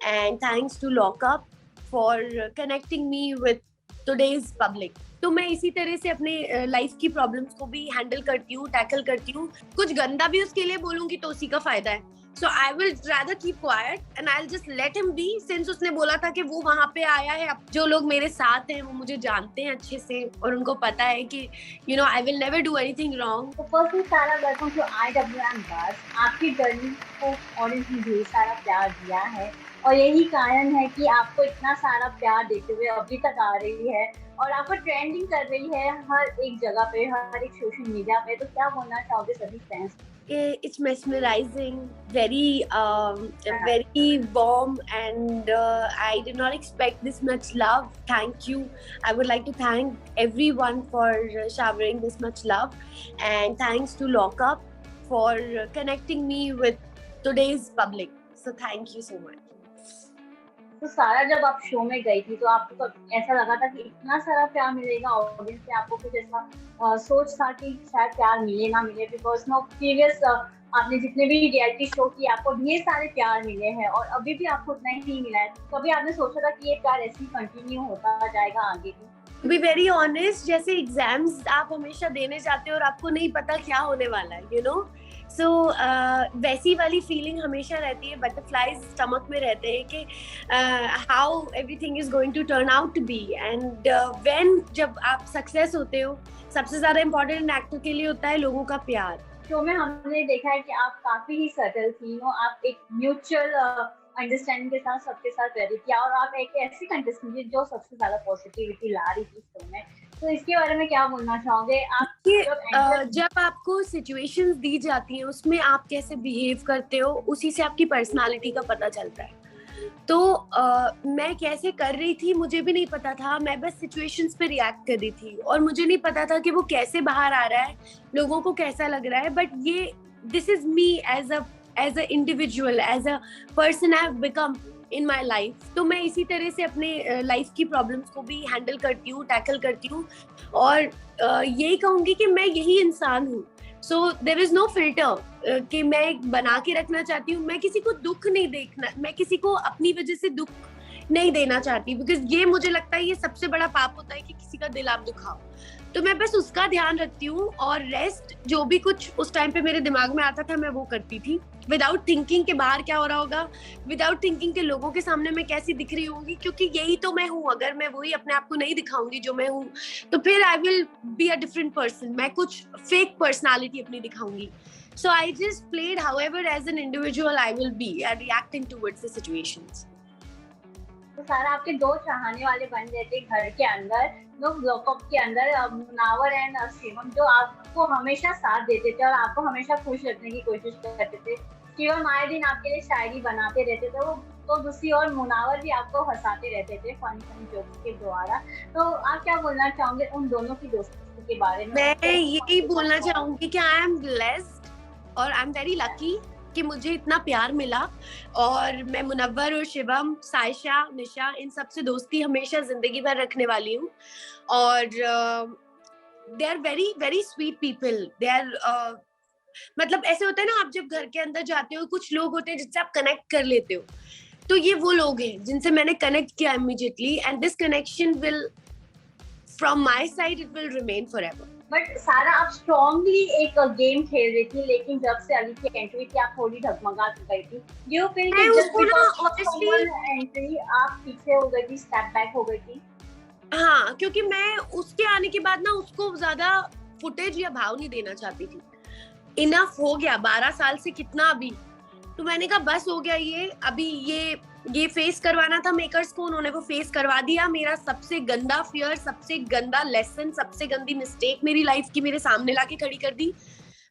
and thanks to Lockup for connecting me with today's public. तो मैं इसी तरह से अपने लाइफ की प्रॉब्लम्स को भी हैंडल करती हूँ, टैकल करती हूँ. कुछ गंदा भी उसके लिए बोलूंगी तो उसी का फायदा है. So I will rather keep quiet and I'll just let him be, since उसने बोला था कि वो वहाँ पे आया है. अब जो लोग मेरे साथ हैं वो मुझे जानते हैं अच्छे से और उनको पता है कि I will never do anything wrong. तो फर्स्टली सारा वेलकम टू IWM बस. आपकी जर्नी को ऑडियंस ने ढेर सारा प्यार दिया है और यही कारण है कि आपको इतना सारा प्यार देते हुए अभी तक आ रही है और आपको ट्रेंडिंग कर रही है हर एक जगह पे, हर एक सोशल मीडिया पे. तो क्या बोलना चाहोगे सभी fans? It's mesmerizing, very warm, and I did not expect this much love. Thank you. I would like to thank everyone for showering this much love, and thanks to Lockup for connecting me with today's public. So thank you so much. तो सारा जब आप show में गई थी तो आपको ऐसा लगा था कि इतना सारा प्यार मिलेगा ऑडियंस से? आपको कुछ ऐसा सोच था कि शायद प्यार मिले ना मिले? बिकॉज नो प्रीवियस आपने जितने भी रियलिटी शो किए आपको ढेर सारे प्यार मिले हैं और अभी भी आपको उतना ही मिला है. कभी आपने सोचा था कि ये प्यार ऐसे ही कंटिन्यू होता जाएगा आगे भी? To be very honest, जैसे एग्जाम्स आप हमेशा देने जाते हो और आपको नहीं पता क्या होने वाला है, सो वैसी वाली फीलिंग हमेशा रहती है. बटरफ्लाइज स्टमक में रहते हैं कि how everything is going to turn out to be. And when जब आप सक्सेस होते हो, सबसे ज्यादा इम्पोर्टेंट एक्टर के लिए होता है लोगों का प्यार. शो में हमने देखा है कि आप काफी ही सटल थी. आप एक म्यूचुअल अंडरस्टैंडिंग के साथ सबके साथ रह रही थी और आप एक ऐसी कंटेस्टेंट थी जो सबसे ज्यादा पॉजिटिविटी ला रही थी शो में. तो इसके बारे में क्या बोलना चाहोगे आप? जब आपको सिचुएशंस दी जाती हैं उसमें आप कैसे बिहेव करते हो, उसी से आपकी पर्सनालिटी का पता चलता है. तो मैं कैसे कर रही थी मुझे भी नहीं पता था. मैं बस सिचुएशंस पे रिएक्ट कर रही थी और मुझे नहीं पता था कि वो कैसे बाहर आ रहा है, लोगों को कैसा लग रहा है. बट ये this is me as a individual, as a person I have become in my life. तो मैं इसी तरह से अपने लाइफ की प्रॉब्लम्स को भी हैंडल करती हूँ, टैकल करती हूँ और यही कहूँगी कि मैं यही इंसान हूँ. So there is no filter कि मैं बना के रखना चाहती हूँ. मैं किसी को दुख नहीं देखना, मैं किसी को अपनी वजह से दुख नहीं देना चाहती, बिकॉज ये मुझे लगता है ये सबसे बड़ा पाप होता है कि किसी का दिल आप दुखाओ. तो मैं बस उसका ध्यान रखती हूँ और रेस्ट जो भी कुछ उस टाइम पे मेरे दिमाग में आता था मैं वो करती थी, विदाउट थिंकिंग के बाहर क्या हो रहा होगा, विदाउट थिंकिंग के लोगों के सामने मैं कैसी दिख रही होंगी, क्योंकि यही तो मैं हूँ. अगर मैं वही अपने आप को नहीं दिखाऊंगी जो मैं हूँ तो फिर I will be a different person. मैं कुछ फेक पर्सनालिटी अपनी दिखाऊंगी. So I just played however as an individual I will be and reacting towards the situations. तो सारा आपके दो चाहने वाले बन गए थे घर के अंदर, लोग लॉकअप के अंदर, मुनावर एंड शिवम, जो आपको हमेशा साथ देते थे और आपको हमेशा खुश रखने की कोशिश करते थे. शिवम आए दिन आपके लिए शायरी बनाते रहते थे, वो तो दूसरी और मुनावर भी आपको हंसाते रहते थे फनी जोक्स के द्वारा. तो आप क्या बोलना चाहोगे उन दोनों की दोस्ती के बारे में? मैं यही बोलना चाहूंगी कि आई एम ब्लेस्ड और आई एम वेरी लकी कि मुझे इतना प्यार मिला और मैं मुनव्वर और शिवम, सायशा, निशा, इन सब से दोस्ती हमेशा जिंदगी भर रखने वाली हूँ. और they are very very sweet people. They are मतलब ऐसे होता है ना, आप जब घर के अंदर जाते हो कुछ लोग होते हैं जिससे आप कनेक्ट कर लेते हो, तो ये वो लोग हैं जिनसे मैंने कनेक्ट किया immediately. And this connection will from my side it will remain forever. But सारा आप स्ट्रॉन्गली एक गेम खेल रही थी, लेकिन जब से अली की एंट्री थी आप थोड़ी ढगमगा गई थी. यू फील कि जस्ट बिकॉज़ एंट्री आप पीछे हो गई थी, स्टेप बैक हो गई थी? हाँ, क्योंकि मैं उसके आने के बाद ना उसको ज्यादा फुटेज या भाव नहीं देना चाहती थी. इनफ हो गया 12 साल से, कितना अभी. तो मैंने कहा बस हो गया, ये अभी ये फेस करवाना था मेकर्स को, उन्होंने वो फेस करवा दिया. मेरा सबसे गंदा फियर, सबसे गंदा लेसन, सबसे गंदी मिस्टेक मेरी लाइफ की मेरे सामने लाके खड़ी कर दी.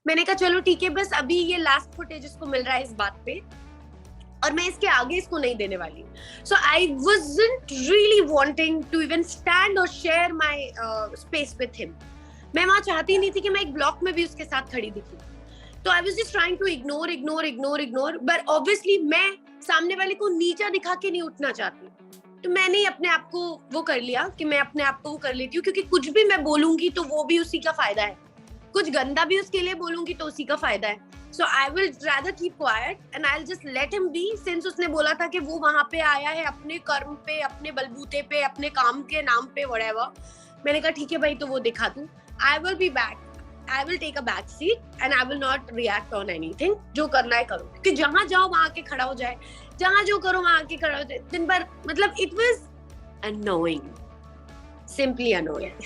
मैंने कहा चलो ठीक है, बस अभी ये लास्ट फुटेज इसको मिल रहा है इस बात पे और मैं इसके आगे इसको नहीं देने वाली. So I wasn't really wanting to even stand और share my space with him. मैं वहां चाहती नहीं थी कि मैं एक ब्लॉक में भी उसके साथ खड़ी दिखूं. तो I was just trying to ignore. But obviously मैं सामने वाले को नीचा दिखा के नहीं उठना चाहती. तो मैंने अपने आप को वो कर लिया कि मैं अपने आप को वो कर लेती हूँ, क्योंकि कुछ भी मैं बोलूंगी तो वो भी उसी का फायदा है. कुछ गंदा भी उसके लिए बोलूंगी तो उसी का फायदा है. So I will rather keep quiet and I'll just let him be, since उसने बोला था कि वो वहाँ पे आया है अपने कर्म पे, अपने बलबूते पे, अपने काम के नाम पे, whatever. मैंने कहा ठीक है भाई, तो वो दिखा तू. I will be back. I will take a back seat and I will not react on anything. जो करना है करो, कि जहाँ जाओ वहाँ आके खड़ा हो जाए, जहाँ जो करो वहाँ आके खड़ा हो जाए. दिन भर मतलब it was annoying, simply annoying.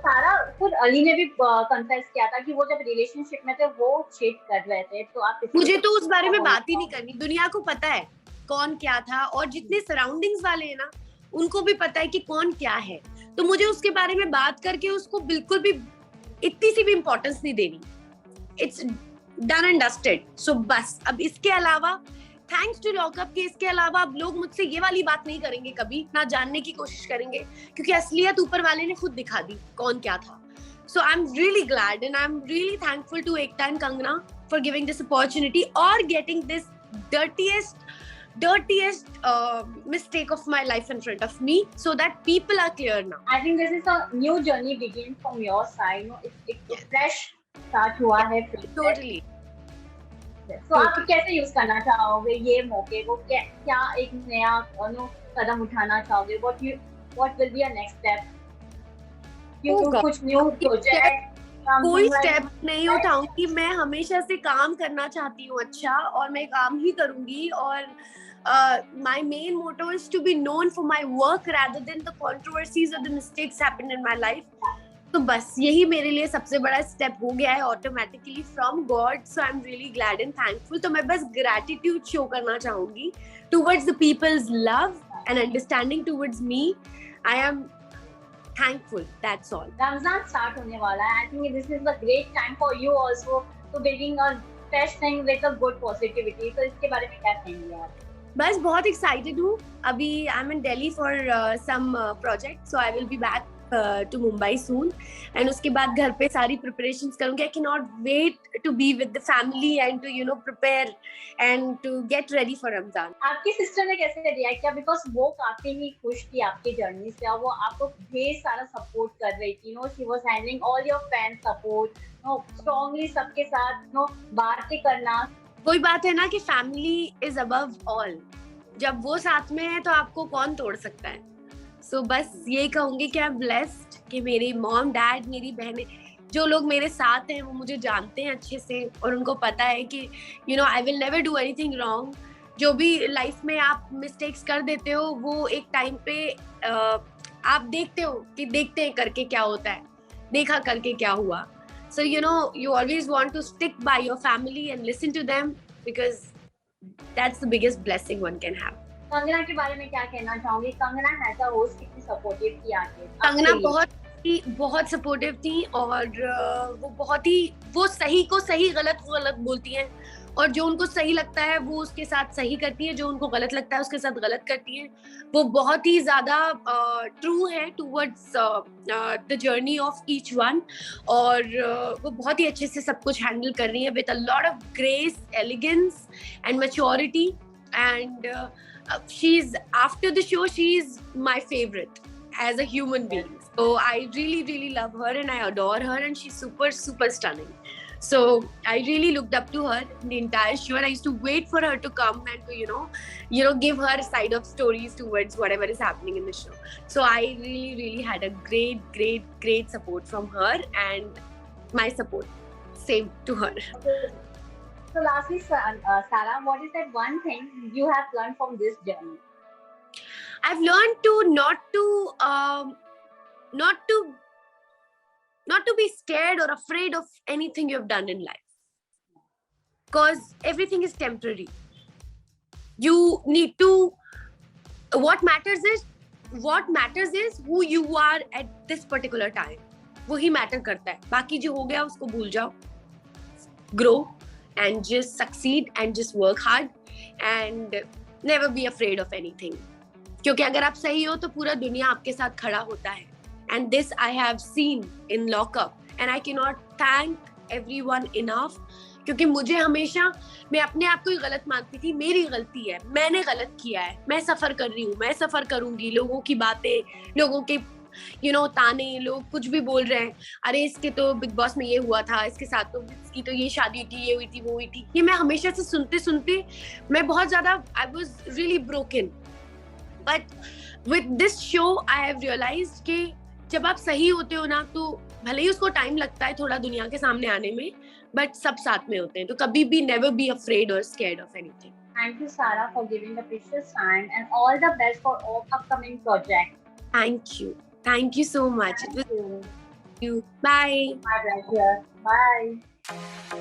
सारा खुद अली ने भी कन्फेस किया था कि वो जब रिलेशनशिप में थे वो चीट कर रहे थे. तो आप मुझे तो उस बारे में बात ही नहीं करनी. दुनिया को पता है कौन क्या था, और जितने सराउंडिंग्स वाले हैं ना उनको भी पता है कि कौन क्या है. तो मुझे उसके बारे में बात करके उसको बिल्कुल भी इतनी सी भी इम्पोर्टेंस नहीं देनी. It's done and dusted. So बस अब इसके अलावा थैंक्स टू लॉकअप के इसके अलावा अब लोग मुझसे ये वाली बात नहीं करेंगे कभी, ना जानने की कोशिश करेंगे, क्योंकि असलियत ऊपर वाले ने खुद दिखा दी कौन क्या था. So I'm really glad and I'm really thankful to Ekta and Kangana for giving this opportunity or getting this dirtiest mistake of my life in front of me, so that people are clear now. I think this is a new journey begin from your side. No, it's fresh start हुआ है. Totally. तो आप कैसे use करना चाहोगे ये मौके को? क्या एक नया कदम उठाना चाहोगे? What will be your next step? कुछ न्यू प्रोजेक्ट? कोई स्टेप नहीं उठाऊंगी. मैं हमेशा से काम करना चाहती हूँ अच्छा, और मैं काम ही करूंगी. और my main motto is to be known for my work rather than the controversies or the mistakes happened in my life. तो बस यही मेरे लिए सबसे बड़ा स्टेप हो गया है automatically from God. So I am really glad and thankful. तो मैं बस ग्रैटिट्यूड शो करना चाहूंगी towards the peoples love and understanding towards me. I am thankful, that's all. Ramzan start होने वाला है. I think this is a great time for you also to begin a fresh thing with a good positivity. तो इसके बारे में क्या कहेंगे आप? बस बहुत excited हूँ. अभी I'm in Delhi for some project, so I will be back to Mumbai soon. And उसके बाद घर पे सारी preparations करूँगी. I cannot wait to be with the family and to prepare and to get ready for Ramzan. आपकी sister ने कैसे react किया? बिकॉज वो काफी ही खुश थी आपकी जर्नी से. वो आपको ढेर सारा सपोर्ट कर रही थी. She was handling all your fan support strongly सबके साथ बातें करना. कोई बात है ना कि फैमिली इज अबव ऑल. जब वो साथ में है तो आपको कौन तोड़ सकता है. सो बस यही कहूंगी कि आई एम ब्लेस्ड कि मेरी मॉम डैड मेरी बहनें जो लोग मेरे साथ हैं वो मुझे जानते हैं अच्छे से, और उनको पता है कि I will never do anything wrong. जो भी लाइफ में आप मिस्टेक्स कर देते हो वो एक टाइम पे आप देखते हो कि देखते हैं करके क्या होता है, देखा करके क्या हुआ. सो you always want to stick by your family and listen to them because that's the biggest blessing one can have. Kangana के बारे में क्या कहना चाहूंगी? कंगना हैज अ होस्ट कितनी सपोर्टिव थी आके? कंगना बहुत सपोर्टिव थी, और वो सही को सही, गलत को गलत बोलती हैं, और जो उनको सही लगता है वो उसके साथ सही करती है, जो उनको गलत लगता है उसके साथ गलत करती है. वो बहुत ही ज्यादा ट्रू है towards the journey of each one, और वो बहुत ही अच्छे से सब कुछ हैंडल कर रही है with a lot of grace, elegance and maturity. And she is after the show she is my favourite as a human being. So I really love her and I adore her, and she's super stunning. So I really looked up to her the entire show, and I used to wait for her to come and to give her side of stories towards whatever is happening in the show. So I really had a great support from her, and my support same to her. So lastly, Sarah, what is that one thing you have learned from this journey? I've learned to not to be scared or afraid of anything you've done in life, because everything is temporary. You need to what matters is who you are at this particular time. वही matter करता है. बाकी जो हो गया उसको भूल जाओ. Grow and just succeed and just work hard and never be afraid of anything. क्योंकि अगर आप सही हो तो पूरा दुनिया आपके साथ खड़ा होता है. And this I have seen in lockup, and I cannot thank everyone enough. क्योंकि मुझे हमेशा, मैं अपने आप को ही गलत मानती थी. मेरी गलती है, मैंने गलत किया है, मैं सफर कर रही हूँ, मैं सफर करूंगी. लोगों की बातें, लोगों के ताने, लोग कुछ भी बोल रहे हैं, अरे इसके तो बिग बॉस में ये हुआ था, इसके साथ तो इसकी तो ये शादी हुई थी, ये हुई थी, वो हुई थी, ये मैं हमेशा से सुनते सुनते मैं बहुत ज्यादा I was really broken. But with this show I have realised कि जब आप सही होते हो ना, तो भले ही उसको टाइम लगता है थोड़ा दुनिया के सामने आने में, बट सब साथ में होते हैं, तो कभी भी नेवर बी अफ्रेड और scared of anything. Thank you, Sarah, for giving the precious time, and all the best for all upcoming projects. Thank you. Thank you so much. It was Thank you. you. Bye. My pleasure. Bye.